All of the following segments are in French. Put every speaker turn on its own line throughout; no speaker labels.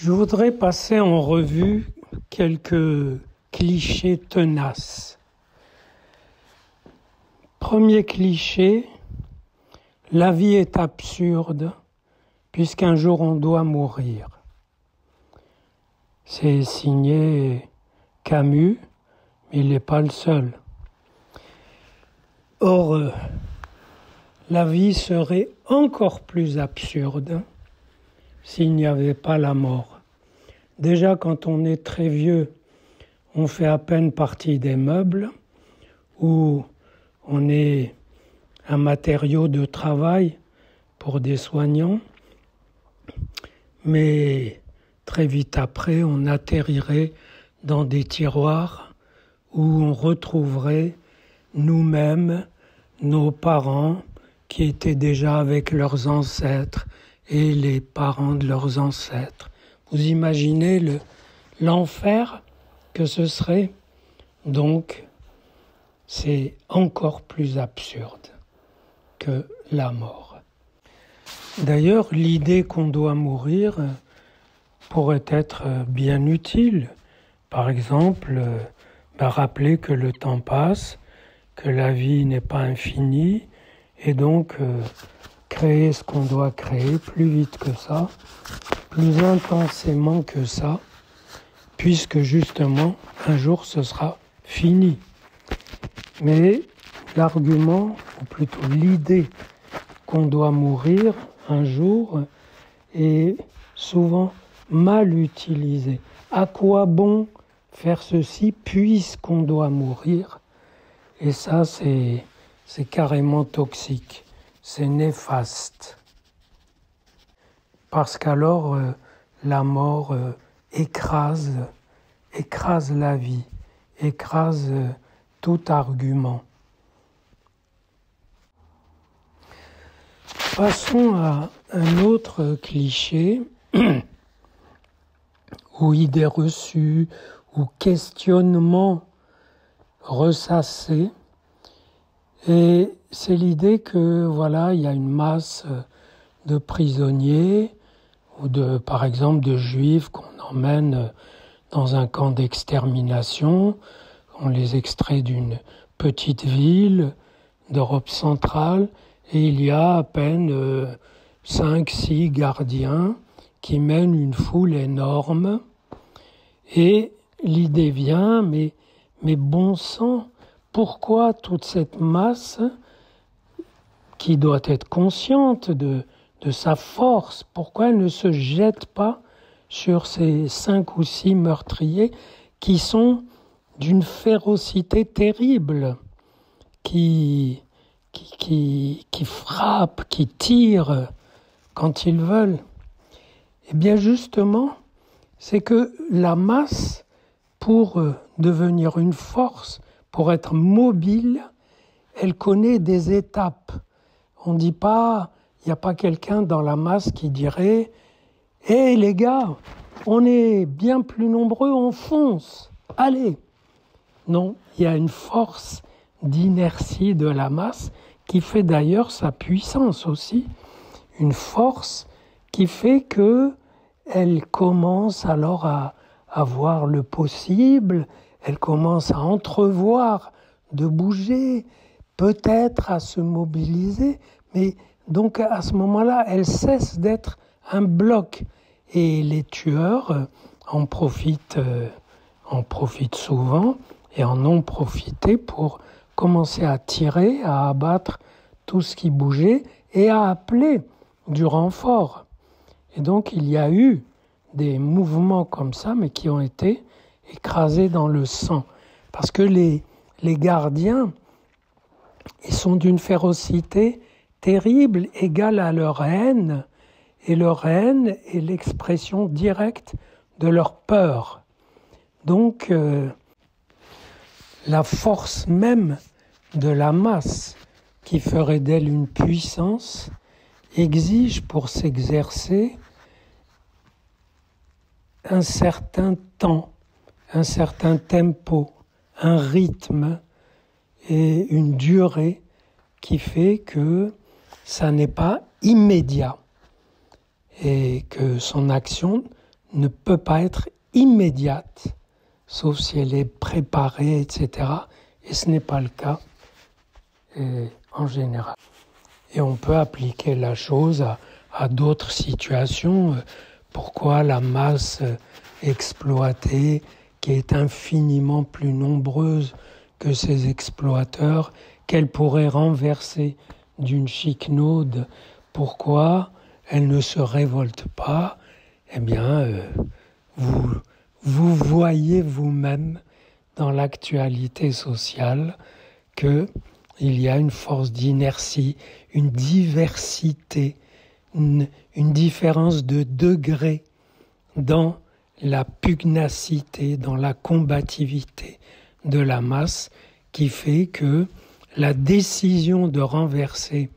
Je voudrais passer en revue quelques clichés tenaces. Premier cliché, la vie est absurde puisqu'un jour on doit mourir. C'est signé Camus, mais il n'est pas le seul. Or, la vie serait encore plus absurde s'il n'y avait pas la mort. Déjà, quand on est très vieux, on fait à peine partie des meubles, ou on est un matériau de travail pour des soignants, mais très vite après, on atterrirait dans des tiroirs où on retrouverait nous-mêmes, nos parents qui étaient déjà avec leurs ancêtres et les parents de leurs ancêtres. Vous imaginez l'enfer que ce serait? Donc, c'est encore plus absurde que la mort. D'ailleurs, l'idée qu'on doit mourir pourrait être bien utile. Par exemple, rappeler que le temps passe, que la vie n'est pas infinie, et donc créer ce qu'on doit créer plus vite que ça, plus intensément que ça, puisque justement, un jour, ce sera fini. Mais l'argument, ou plutôt l'idée qu'on doit mourir un jour, est souvent mal utilisée. À quoi bon faire ceci puisqu'on doit mourir? Et ça, c'est carrément toxique, c'est néfaste. Parce qu'alors, la mort écrase la vie, écrase tout argument. Passons à un autre cliché, ou idée reçue, ou questionnement ressassé. Et c'est l'idée que, voilà, il y a une masse de prisonniers, ou par exemple, de juifs qu'on emmène dans un camp d'extermination. On les extrait d'une petite ville d'Europe centrale, et il y a à peine 5-6 gardiens qui mènent une foule énorme. Et l'idée vient, mais bon sang, pourquoi toute cette masse qui doit être consciente de sa force, pourquoi elle ne se jette pas sur ces 5 ou 6 meurtriers qui sont d'une férocité terrible, qui frappent, qui tirent quand ils veulent? Eh bien justement, c'est que la masse, pour devenir une force, pour être mobile, elle connaît des étapes. On ne dit pas, il n'y a pas quelqu'un dans la masse qui dirait « Hé les gars, on est bien plus nombreux, on fonce, allez !» Non, il y a une force d'inertie de la masse qui fait d'ailleurs sa puissance aussi. Une force qui fait qu'elle commence alors à voir le possible, elle commence à entrevoir de bouger, peut-être à se mobiliser, mais donc à ce moment-là, elle cesse d'être un bloc. Et les tueurs en profitent souvent et en ont profité pour commencer à tirer, à abattre tout ce qui bougeait et à appeler du renfort. Et donc il y a eu des mouvements comme ça, mais qui ont été écrasés dans le sang. Parce que les gardiens, ils sont d'une férocité terrible, égale à leur haine, et leur haine est l'expression directe de leur peur. Donc, la force même de la masse, qui ferait d'elle une puissance, exige pour s'exercer un certain temps, un certain tempo, un rythme et une durée qui fait que ça n'est pas immédiat et que son action ne peut pas être immédiate, sauf si elle est préparée, etc. Et ce n'est pas le cas en général. Et on peut appliquer la chose à d'autres situations. Pourquoi la masse exploitée, qui est infiniment plus nombreuse que ses exploiteurs, qu'elle pourrait renverser d'une chiquenaude, pourquoi elle ne se révolte pas? Eh bien, vous voyez vous-même dans l'actualité sociale qu'il y a une force d'inertie, une diversité, une différence de degré dans la pugnacité, dans la combativité de la masse, qui fait que la décision de renverser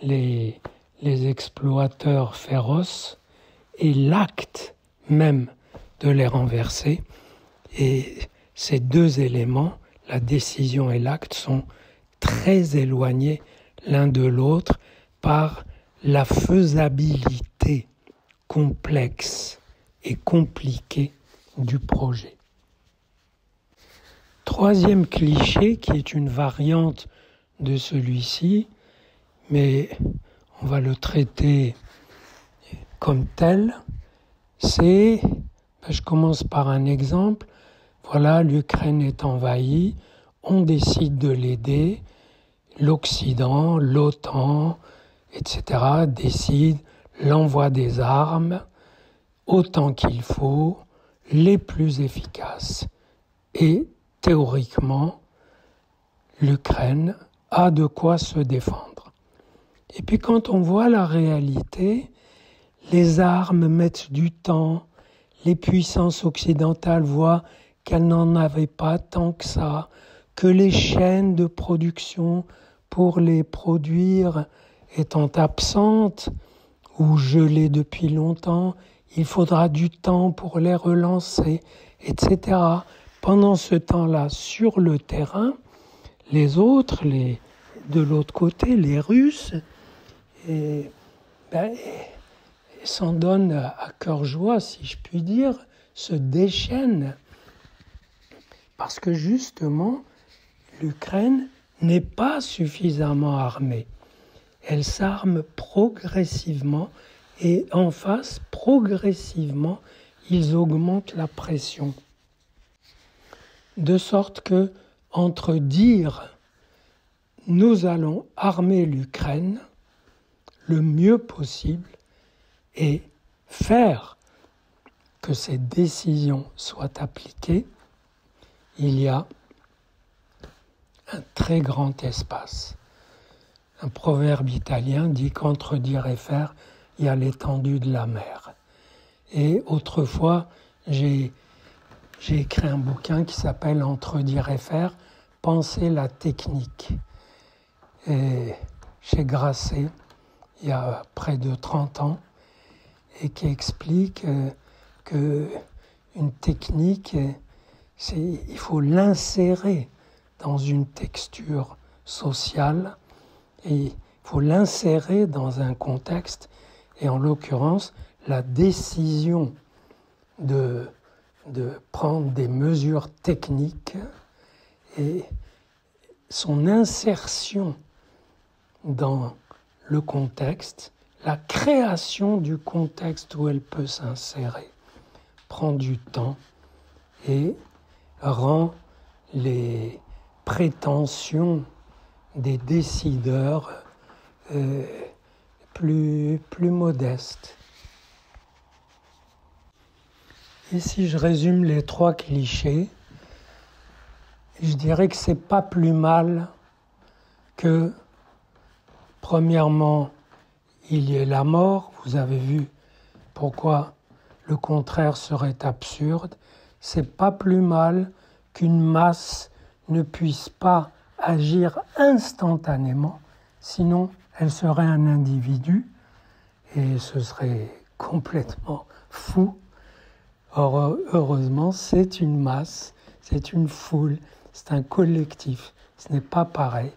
les exploiteurs féroces est l'acte même de les renverser. Et ces deux éléments, la décision et l'acte, sont très éloignés l'un de l'autre par la faisabilité complexe et compliquée du projet. Troisième cliché, qui est une variante de celui-ci, mais on va le traiter comme tel, c'est, je commence par un exemple, voilà, l'Ukraine est envahie, on décide de l'aider, l'Occident, l'OTAN, etc., décide l'envoi des armes, autant qu'il faut, les plus efficaces. Et théoriquement, l'Ukraine a de quoi se défendre. Et puis quand on voit la réalité, les armes mettent du temps, les puissances occidentales voient qu'elles n'en avaient pas tant que ça, que les chaînes de production pour les produire étant absentes ou gelées depuis longtemps, il faudra du temps pour les relancer, etc. Pendant ce temps-là, sur le terrain, les autres, de l'autre côté, les Russes, s'en donnent à cœur joie, si je puis dire, se déchaînent. Parce que justement, l'Ukraine n'est pas suffisamment armée. Elle s'arme progressivement et en face, progressivement, ils augmentent la pression. De sorte que, entre dire « nous allons armer l'Ukraine » le mieux possible et faire que ces décisions soient appliquées, il y a un très grand espace. Un proverbe italien dit qu'entre dire et faire, il y a l'étendue de la mer. Et autrefois, j'ai écrit un bouquin qui s'appelle « Entre dire et faire, penser la technique ». Et chez Grasset, il y a près de 30 ans, et qui explique qu'une technique, il faut l'insérer dans une texture sociale et il faut l'insérer dans un contexte, et en l'occurrence, la décision de prendre des mesures techniques et son insertion dans le contexte, la création du contexte où elle peut s'insérer, prend du temps et rend les prétentions des décideurs plus modestes. Et si je résume les 3 clichés, je dirais que c'est pas plus mal que, premièrement, il y ait la mort. Vous avez vu pourquoi le contraire serait absurde. C'est pas plus mal qu'une masse ne puisse pas agir instantanément, sinon elle serait un individu et ce serait complètement fou. Or, heureusement, c'est une masse, c'est une foule, c'est un collectif, ce n'est pas pareil.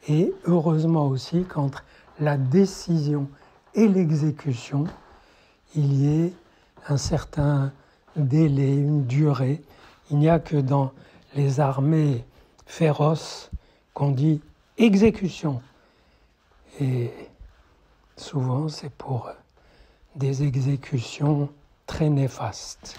Et heureusement aussi qu'entre la décision et l'exécution, il y ait un certain délai, une durée. Il n'y a que dans les armées féroces qu'on dit exécution. Et souvent, c'est pour des exécutions très néfastes.